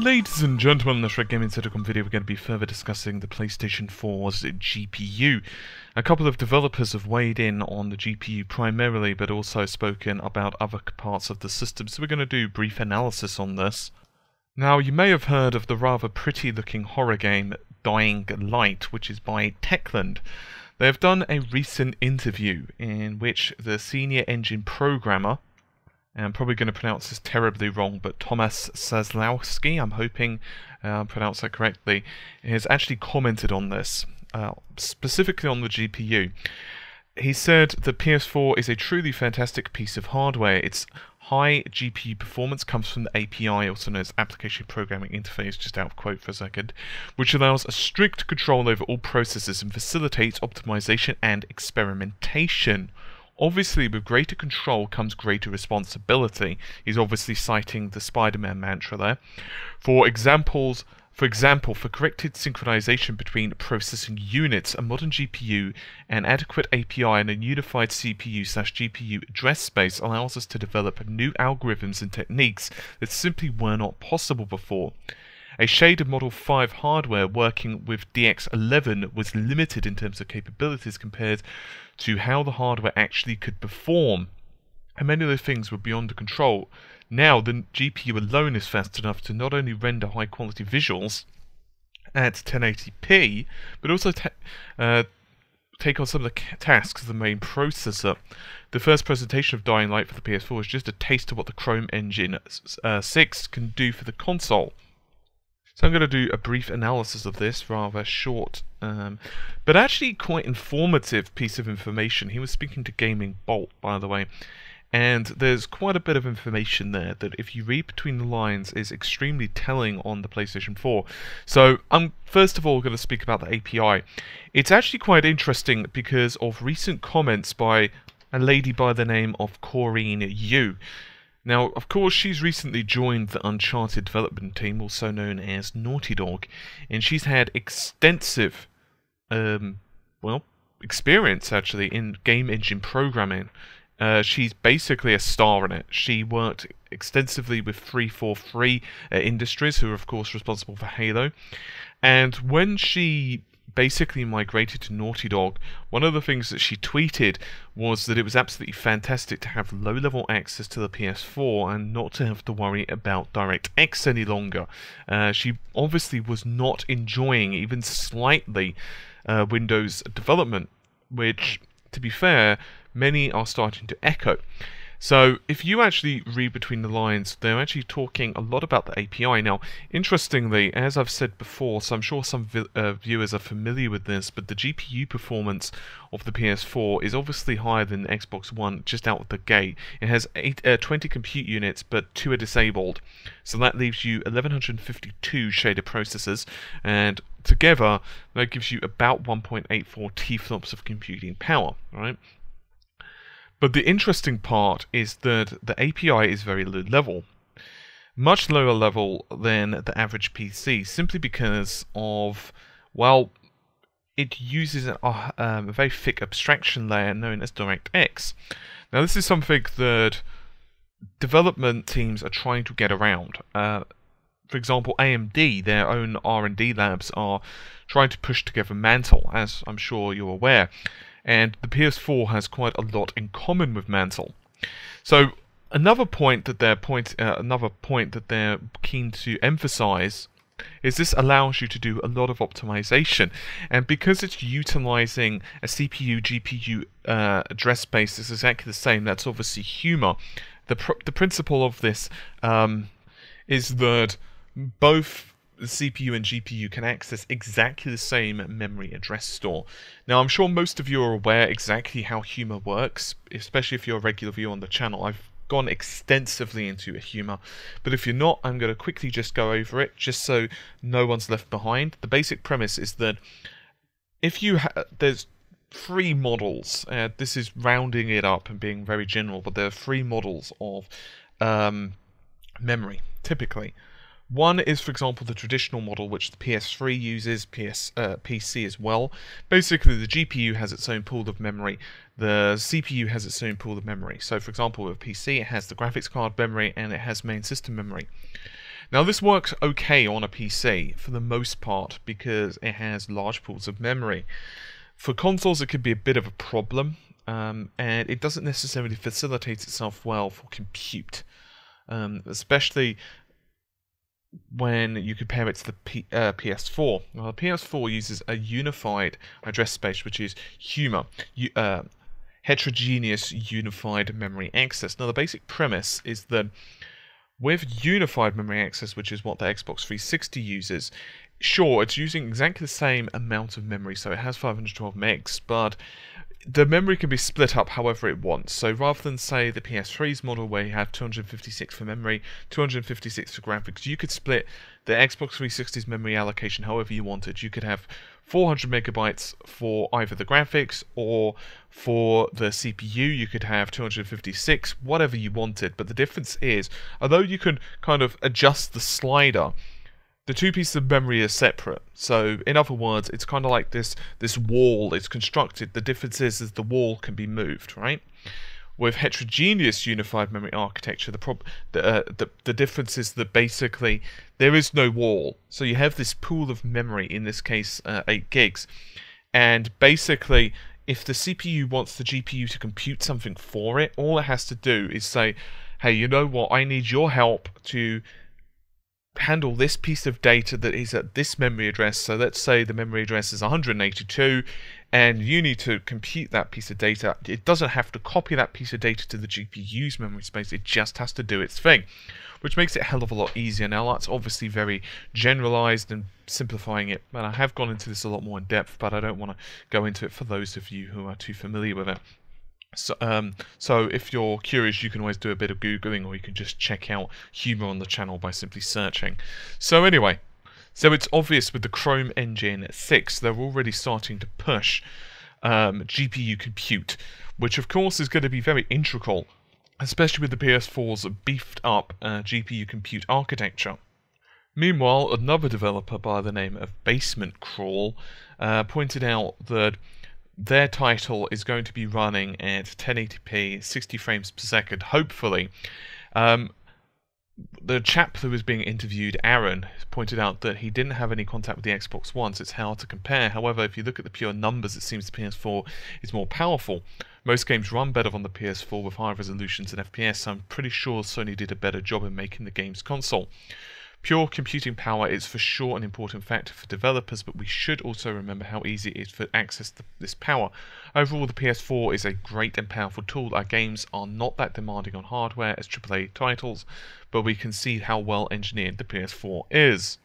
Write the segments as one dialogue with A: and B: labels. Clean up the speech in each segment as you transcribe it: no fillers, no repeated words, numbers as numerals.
A: Ladies and gentlemen, in this Red Gaming Telecom video, we're going to be further discussing the PlayStation 4's GPU. A couple of developers have weighed in on the GPU primarily, but also spoken about other parts of the system, so we're going to do a brief analysis on this. Now, you may have heard of the rather pretty-looking horror game Dying Light, which is by Techland. They have done a recent interview in which the senior engine programmer, and I'm probably going to pronounce this terribly wrong, but Thomas Sazlowski, I'm hoping I pronounced that correctly, has actually commented on this, specifically on the GPU. He said the PS4 is a truly fantastic piece of hardware. Its high GPU performance comes from the API, also known as Application Programming Interface, just out of quote for a second, which allows a strict control over all processes and facilitates optimization and experimentation. Obviously, with greater control comes greater responsibility. He's obviously citing the Spider-Man mantra there. For example, for corrected synchronization between processing units, a modern GPU, an adequate API, and a unified CPU/GPU address space allows us to develop new algorithms and techniques that simply were not possible before. A shade of Model 5 hardware working with DX11 was limited in terms of capabilities compared to how the hardware actually could perform, and many of those things were beyond the control. Now the GPU alone is fast enough to not only render high quality visuals at 1080p, but also take on some of the tasks of the main processor. The first presentation of Dying Light for the PS4 is just a taste of what the Chrome Engine 6 can do for the console. So I'm going to do a brief analysis of this, rather short, but actually quite informative piece of information. He was speaking to Gaming Bolt, by the way, and there's quite a bit of information there that, if you read between the lines, is extremely telling on the PlayStation 4. So I'm first of all going to speak about the API. It's actually quite interesting because of recent comments by a lady by the name of Corinne Yu. Now, of course, she's recently joined the Uncharted development team, also known as Naughty Dog, and she's had extensive, experience, actually, in game engine programming. She's basically a star in it. She worked extensively with 343 Industries, who are, of course, responsible for Halo, and when she basically migrated to Naughty Dog, one of the things that she tweeted was that it was absolutely fantastic to have low-level access to the PS4 and not to have to worry about DirectX any longer. She obviously was not enjoying, even slightly, Windows development, which, to be fair, many are starting to echo. So, if you actually read between the lines, they're actually talking a lot about the API. Now, interestingly, as I've said before, so I'm sure some viewers are familiar with this, but the GPU performance of the PS4 is obviously higher than the Xbox One just out of the gate. It has 20 compute units, but 2 are disabled. So that leaves you 1152 shader processors, and together, that gives you about 1.84 teraflops of computing power, right? But the interesting part is that the API is very low level, much lower level than the average PC, simply because of, well, it uses a very thick abstraction layer known as DirectX. Now, this is something that development teams are trying to get around. For example, AMD, their own R&D labs, are trying to push together Mantle, as I'm sure you're aware. And the PS4 has quite a lot in common with Mantle. So another point that they're keen to emphasize is this allows you to do a lot of optimization, and because it's utilizing a CPU GPU address space that's exactly the same, that's obviously Humor. The principle of this is that both the CPU and GPU can access exactly the same memory address store. Now, I'm sure most of you are aware exactly how Humor works, especially if you're a regular viewer on the channel. I've gone extensively into Humor, but if you're not, I'm going to quickly just go over it, just so no one's left behind. The basic premise is that if you there's 3 models, this is rounding it up and being very general, but there are 3 models of memory, typically. One is, for example, the traditional model, which the PS3 uses, PC as well. Basically, the GPU has its own pool of memory, the CPU has its own pool of memory. So, for example, with PC, it has the graphics card memory and it has main system memory. Now this works okay on a PC for the most part because it has large pools of memory. For consoles it could be a bit of a problem, and it doesn't necessarily facilitate itself well for compute, especially when you compare it to the PS4. Well, the PS4 uses a unified address space, which is heterogeneous unified memory access. Now the basic premise is that with unified memory access, which is what the Xbox 360 uses, sure, it's using exactly the same amount of memory, so it has 512 megs, but the memory can be split up however it wants. So rather than, say, the PS3's model where you have 256 for memory, 256 for graphics, you could split the Xbox 360's memory allocation however you wanted. You could have 400 megabytes for either the graphics or for the CPU. You could have 256, whatever you wanted. But the difference is, although you can kind of adjust the slider, the two pieces of memory are separate. So, in other words, it's kind of like this wall. It's constructed. The difference is the wall can be moved, right? With heterogeneous unified memory architecture, the difference is that basically there is no wall. So you have this pool of memory, in this case 8 gigs, and basically if the CPU wants the GPU to compute something for it, all it has to do is say, hey, you know what, I need your help to handle this piece of data that is at this memory address. So let's say the memory address is 182 and you need to compute that piece of data. It doesn't have to copy that piece of data to the GPU's memory space, it just has to do its thing, which makes it a hell of a lot easier. Now that's obviously very generalized and simplifying it, and I have gone into this a lot more in depth, but I don't want to go into it for those of you who are too familiar with it. So if you're curious, you can always do a bit of Googling, or you can just check out Humour on the channel by simply searching. So anyway, so it's obvious with the Chrome engine 6, they're already starting to push GPU compute, which of course is going to be very integral, especially with the PS4's beefed up GPU compute architecture. Meanwhile, another developer by the name of Basement Crawl pointed out that their title is going to be running at 1080p, 60 frames per second, hopefully. The chap who was being interviewed, Aaron, pointed out that he didn't have any contact with the Xbox One, so it's hard to compare. However, if you look at the pure numbers, it seems the PS4 is more powerful. Most games run better on the PS4 with higher resolutions and FPS, so I'm pretty sure Sony did a better job in making the game's console. Pure computing power is for sure an important factor for developers, but we should also remember how easy it is to access this power. Overall, the PS4 is a great and powerful tool. Our games are not that demanding on hardware as AAA titles, but we can see how well engineered the PS4 is.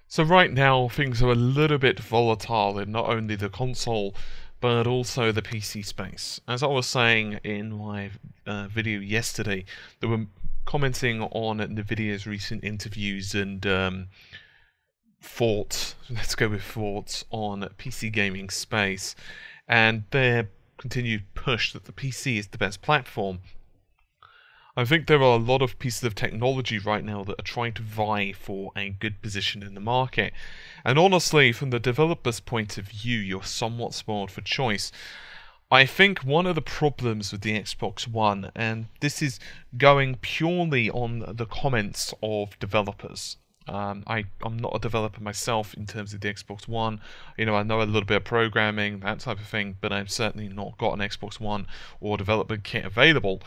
A: So right now, things are a little bit volatile in not only the console, but also the PC space. As I was saying in my video yesterday, there were commenting on Nvidia's recent interviews and thoughts, let's go with thoughts, on PC gaming space, and their continued push that the PC is the best platform. I think there are a lot of pieces of technology right now that are trying to vie for a good position in the market, and honestly, from the developer's point of view, you're somewhat spoiled for choice. I think one of the problems with the Xbox One, and this is going purely on the comments of developers. I'm not a developer myself in terms of the Xbox One. You know, I know a little bit of programming, that type of thing, but I've certainly not got an Xbox One or development kit available.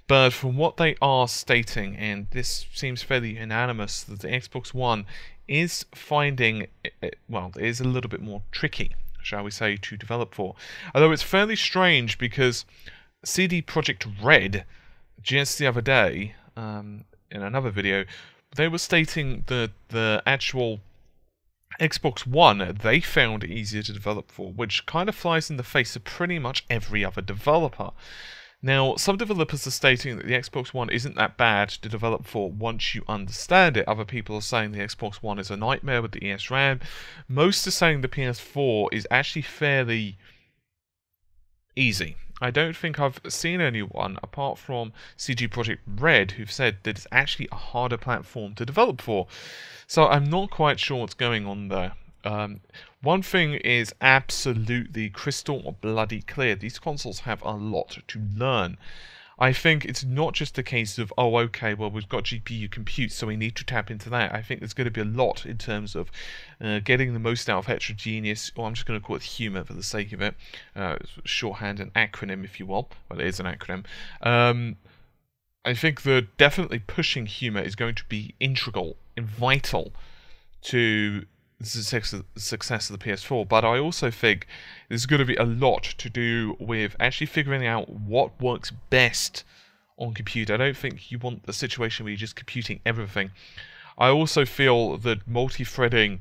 A: But from what they are stating, and this seems fairly unanimous, that the Xbox One is finding, well, it is a little bit more tricky, shall we say, to develop for. Although it's fairly strange because CD Projekt Red, just the other day, in another video, they were stating that the actual Xbox One they found easier to develop for, which kind of flies in the face of pretty much every other developer. Now, some developers are stating that the Xbox One isn't that bad to develop for once you understand it. Other people are saying the Xbox One is a nightmare with the ESRAM. Most are saying the PS4 is actually fairly easy. I don't think I've seen anyone, apart from CD Projekt Red, who've said that it's actually a harder platform to develop for. So I'm not quite sure what's going on there. One thing is absolutely crystal bloody clear. These consoles have a lot to learn. I think it's not just a case of, oh, okay, well, we've got GPU compute, so we need to tap into that. I think there's going to be a lot in terms of getting the most out of heterogeneous, or I'm just going to call it humor for the sake of it, shorthand, an acronym, if you will. Well, it is an acronym. I think that definitely pushing humor is going to be integral and vital to the success of the PS4, but I also think there's going to be a lot to do with actually figuring out what works best on compute. I don't think you want a situation where you're just computing everything. I also feel that multi-threading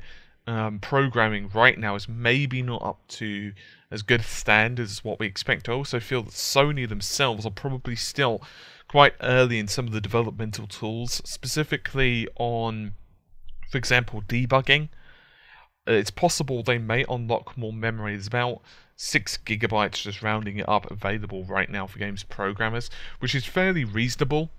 A: programming right now is maybe not up to as good standards as what we expect. I also feel that Sony themselves are probably still quite early in some of the developmental tools, specifically on, for example, debugging. It's possible they may unlock more memory. There's about 6 gigabytes, just rounding it up, available right now for games programmers, which is fairly reasonable.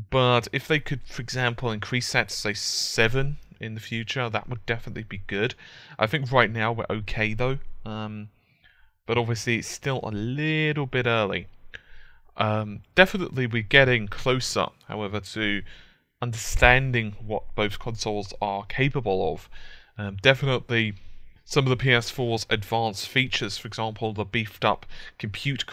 A: But if they could, for example, increase that to, say, 7 in the future, that would definitely be good. I think right now we're okay, though. But obviously it's still a little bit early. Definitely we're getting closer, however, to understanding what both consoles are capable of. Definitely some of the PS4's advanced features, for example, the beefed up compute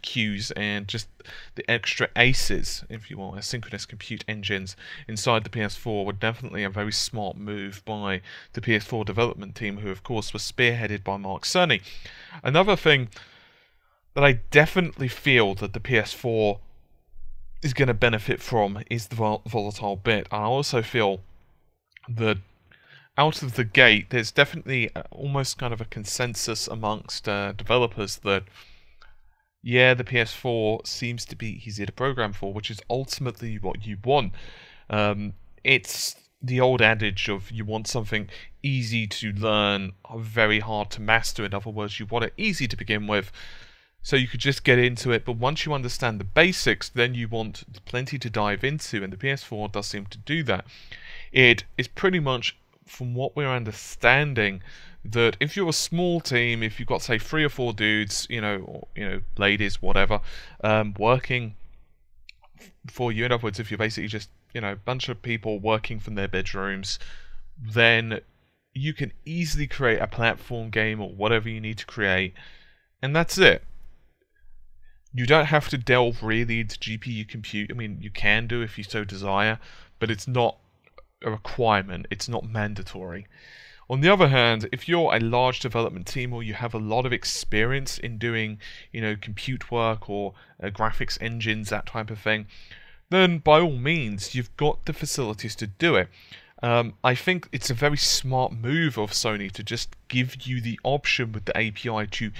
A: queues and just the extra ACEs, if you will, asynchronous compute engines inside the PS4, were definitely a very smart move by the PS4 development team, who of course were spearheaded by Mark Cerny. Another thing that I definitely feel that the PS4 is going to benefit from is the volatile bit. I also feel that out of the gate, there's definitely almost kind of a consensus amongst developers that, yeah, the PS4 seems to be easier to program for, which is ultimately what you want. It's the old adage of you want something easy to learn, very hard to master. In other words, you want it easy to begin with, so you could just get into it, but once you understand the basics, then you want plenty to dive into, and the PS4 does seem to do that. It is pretty much, from what we're understanding, that if you're a small team, if you've got, say, 3 or 4 dudes, or ladies, whatever, working for you, in other words, if you're basically just, a bunch of people working from their bedrooms, then you can easily create a platform game or whatever you need to create, and that's it. You don't have to delve really into GPU compute. I mean, you can do if you so desire, but it's not a requirement, it's not mandatory. On the other hand, if you're a large development team or you have a lot of experience in doing, compute work or graphics engines, that type of thing, then by all means, you've got the facilities to do it. I think it's a very smart move of Sony to just give you the option with the API to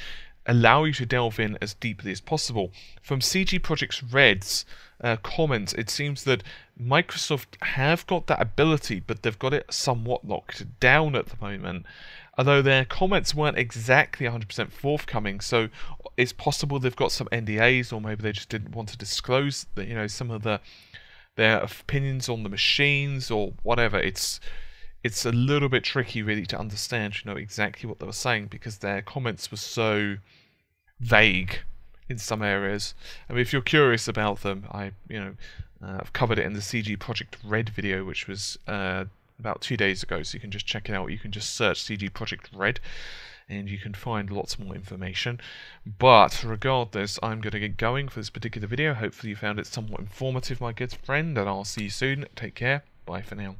A: allow you to delve in as deeply as possible. From CG Project Red's comments, it seems that Microsoft have got that ability, but they've got it somewhat locked down at the moment. Although their comments weren't exactly 100% forthcoming, so it's possible they've got some NDAs, or maybe they just didn't want to disclose, some of their opinions on the machines or whatever. It's a little bit tricky, really, to understand, exactly what they were saying, because their comments were so vague in some areas. I mean, if you're curious about them, I've covered it in the CG Project Red video, which was about 2 days ago, so you can just check it out. You can just search CG Project Red, and you can find lots more information. But regardless, I'm going to get going for this particular video. Hopefully you found it somewhat informative, my good friend, and I'll see you soon. Take care. Bye for now.